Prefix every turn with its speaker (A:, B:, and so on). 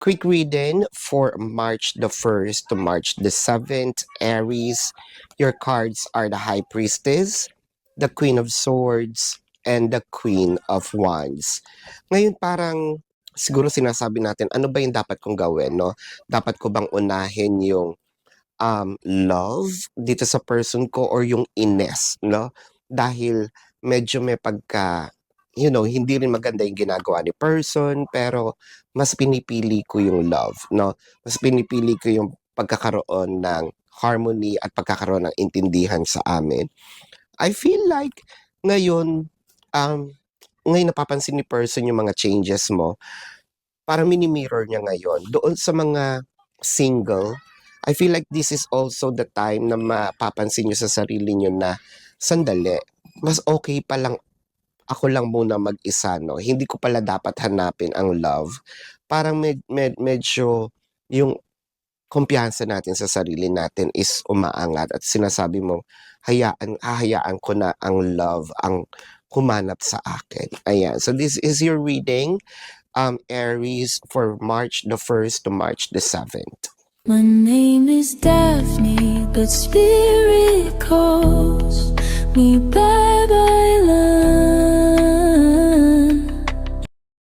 A: Quick reading for March the 1st to March the 7th. Aries, your cards are the High Priestess, the Queen of Swords, and the Queen of Wands. Ngayon parang siguro sinasabi natin, ano ba yung dapat kong gawin, no? Dapat ko bang unahin yung love dito sa person ko or yung ines, no? Dahil medyo may pagka, hindi rin maganda yung ginagawa ni person, pero mas pinipili ko yung love, no? Mas pinipili ko yung pagkakaroon ng harmony at pagkakaroon ng intindihan sa amin. I feel like ngayon, um, ngayon napapansin ni person yung mga changes mo, parang mini-mirror niya ngayon. Doon sa mga single, I feel like this is also the time na mapapansin niyo sa sarili niyo na, sandali, mas okay pa lang ako lang muna mag-isa, no? Hindi ko pala dapat hanapin ang love. Parang medyo yung kumpiyansa natin sa sarili natin is umaangat at sinasabi mo, hahayaan ko na ang love ang humanap sa akin. Ayan. So this is your reading, Aries, for March the 1st to March the 7th.
B: My name is Daphne, but spirit calls me bye-bye.